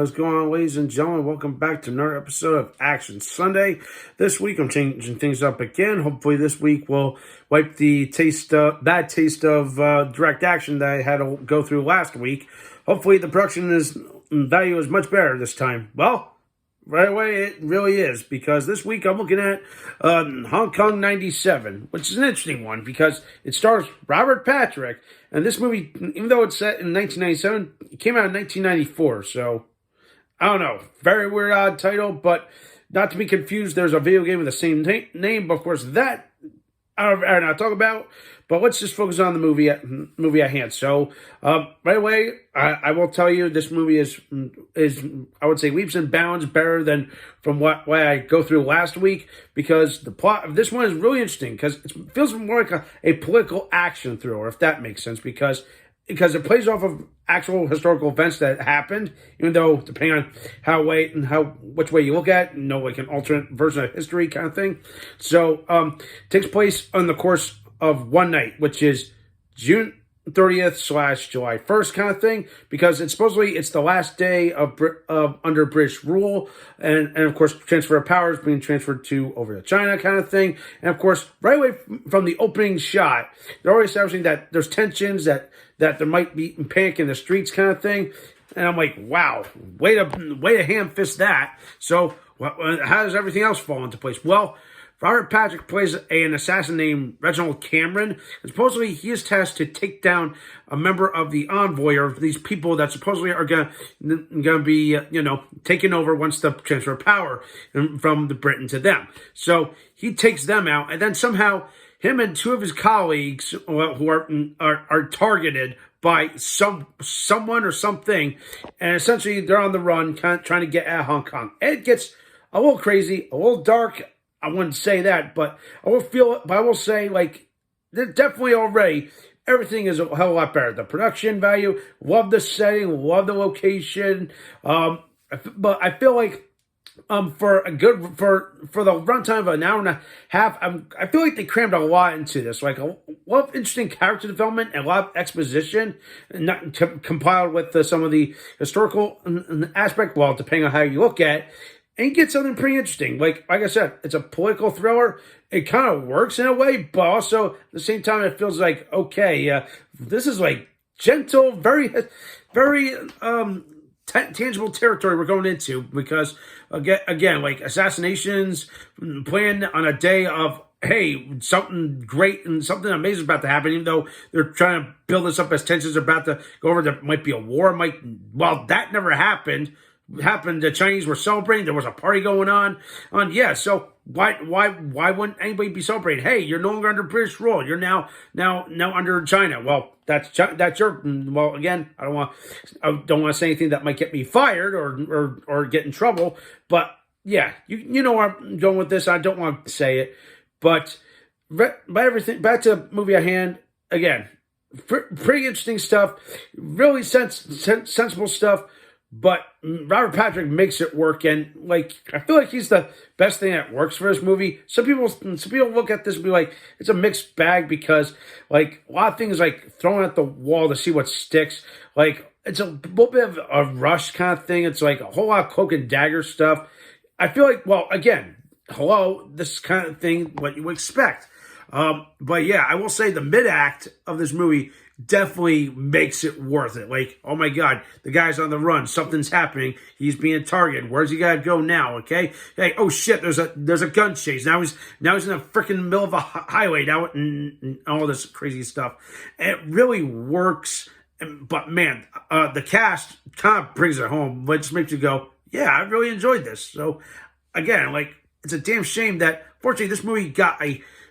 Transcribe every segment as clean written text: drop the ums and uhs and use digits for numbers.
What's going on, ladies and gentlemen? Welcome back to another episode of Action Sunday. This week, I'm changing things up again. Hopefully, this week will wipe the bad taste of direct action that I had to go through last week. Hopefully, the production value is much better this time. Well, right away, it really is, because this week I'm looking at Hong Kong 97, which is an interesting one because it stars Robert Patrick. And this movie, even though it's set in 1997, it came out in 1994. So, I don't know. Very weird, odd title, but not to be confused, there's a video game with the same name. But of course, that I don't talk about. But let's just focus on the movie at hand. So, right away, I will tell you this movie is I would say leaps and bounds better than from what I go through last week, because the plot of this one is really interesting because it feels more like a political action thriller, if that makes sense, because it plays off of actual historical events that happened, even though depending on which way you look at, like an alternate version of history kind of thing. So, takes place on the course of one night, which is June 30th / July 1st kind of thing, because it's the last day of under British rule, and of course transfer of powers being transferred over to China kind of thing. And of course, right away from the opening shot, they're already establishing that there's tensions, that there might be panic in the streets kind of thing. And I'm like, wow, way to ham fist that. So how does everything else fall into place? Well, Robert Patrick plays an assassin named Reginald Cameron. And supposedly, he is tasked to take down a member of the envoy, or these people that supposedly are gonna be, taken over once the transfer of power from the Britain to them. So he takes them out, and then somehow him and two of his colleagues, who are targeted by someone or something, and essentially they're on the run, trying to get out of Hong Kong. It gets a little crazy, a little dark. I wouldn't say that, but I will say, definitely already, everything is a hell of a lot better. The production value, love the setting, love the location. But I feel like, for the runtime of an hour and a half, I feel like they crammed a lot into this. Like a lot of interesting character development and a lot of exposition, not compiled with some of the historical aspect. Well, depending on how you look at it. And you get something pretty interesting. Like I said, it's a political thriller. It kind of works in a way, but also at the same time, it feels like, okay, this is like gentle, very, very tangible territory we're going into, because again, like assassinations planned on a day of, hey, something great and something amazing is about to happen, even though they're trying to build this up as tensions are about to go over. There might be a war. Well, that never happened. The Chinese were celebrating. There was a party going on. So why wouldn't anybody be celebrating? Hey, you're no longer under British rule. You're now under China. Well, that's your. Well, again, I don't want to say anything that might get me fired or get in trouble. But yeah, you know where I'm going with this. I don't want to say it, but everything back to the movie at hand. Again, pretty interesting stuff. Really sensible stuff. But Robert Patrick makes it work, and I feel like he's the best thing that works for this movie. Some people look at this and be like, it's a mixed bag, because a lot of things thrown at the wall to see what sticks. It's a little bit of a rush kind of thing. It's a whole lot of cloak and dagger stuff. I feel like, well, again, this kind of thing, what you would expect. But yeah, I will say the mid-act of this movie definitely makes it worth it. Oh my God, the guy's on the run. Something's happening. He's being targeted. Where's he got to go now? Okay. Hey, oh shit, there's a gun chase. Now he's in the freaking middle of a highway now, and all this crazy stuff. And it really works. But man, the cast kind of brings it home. It just makes you go, yeah, I really enjoyed this. So again, it's a damn shame that fortunately this movie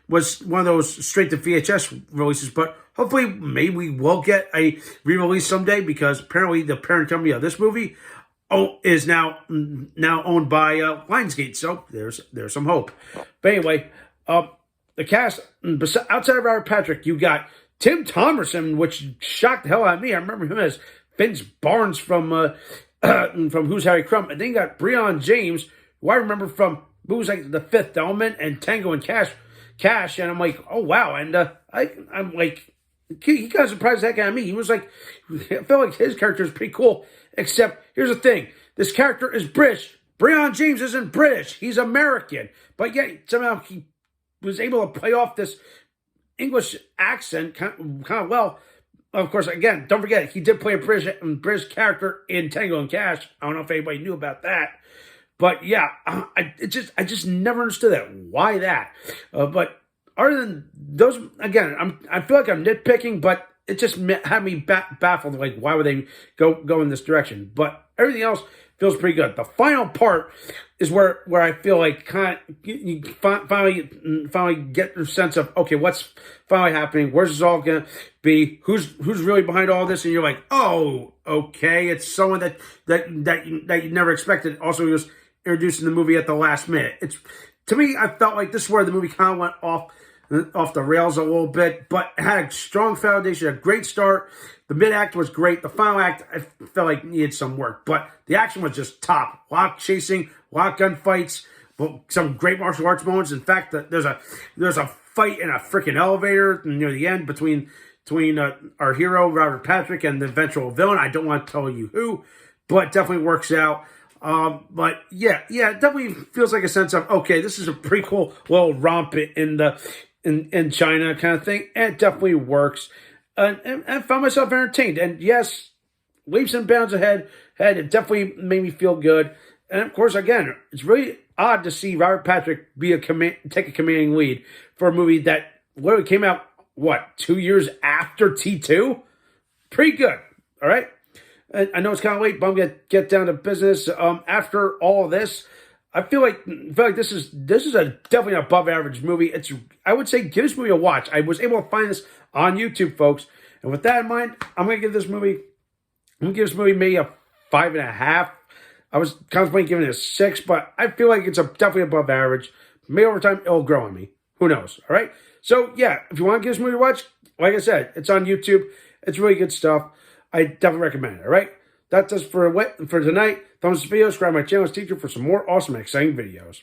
was one of those straight to VHS releases, but hopefully maybe we will get a re-release someday, because apparently the parent company of this movie is now owned by Lionsgate, so there's some hope. But anyway, the cast, outside of Robert Patrick, you got Tim Thomerson, which shocked the hell out of me. I remember him as Vince Barnes from Who's Harry Crumb, and then you got Brion James, who I remember from movies like The Fifth Element and Tango and Cash, and I'm like, oh wow, and I'm like, he kind of surprised the heck out of me. He was I felt like his character is pretty cool, except here's the thing: this character is British. Brion James isn't British. He's American. But yet, somehow he was able to play off this English accent kind of well. Of course, again, don't forget, he did play a British character in Tango and Cash. I don't know if anybody knew about that. But yeah, I just never understood that. Why that? But other than those, again, I feel like I'm nitpicking, but it just had me baffled. Like, why would they go in this direction? But everything else feels pretty good. The final part is where I feel like you finally get the sense of, okay, what's finally happening? Where's this all gonna be? Who's really behind all this? And you're like, oh, okay, it's someone that you never expected. Also, he was introduced in the movie at the last minute. To me, I felt like this is where the movie kind of went off the rails a little bit, but it had a strong foundation, a great start. The mid-act was great. The final act, I felt like needed some work, but the action was just top. A lot of chasing, a lot of gunfights, some great martial arts moments. In fact, there's a fight in a freaking elevator near the end between our hero, Robert Patrick, and the eventual villain. I don't want to tell you who, but it definitely works out. But yeah, it definitely feels like a sense of, okay, this is a pretty cool little romp in China kind of thing. And it definitely works. And I found myself entertained. And yes, leaps and bounds ahead. It definitely made me feel good. And of course, again, it's really odd to see Robert Patrick take a commanding lead for a movie that literally came out, 2 years after T2? Pretty good. All right. I know it's kind of late, but I'm gonna get down to business. After all of this, I feel like this is definitely an above average movie. I would say give this movie a watch. I was able to find this on YouTube, folks, and with that in mind, I'm gonna give this movie maybe a 5.5. I was contemplating giving it a 6, but I feel like it's definitely above average. Maybe over time it'll grow on me. Who knows? All right. So yeah, if you want to give this movie a watch, like I said, it's on YouTube. It's really good stuff. I definitely recommend it, all right? That's just for tonight. Thumbs up this video, subscribe to my channel as teacher for some more awesome and exciting videos.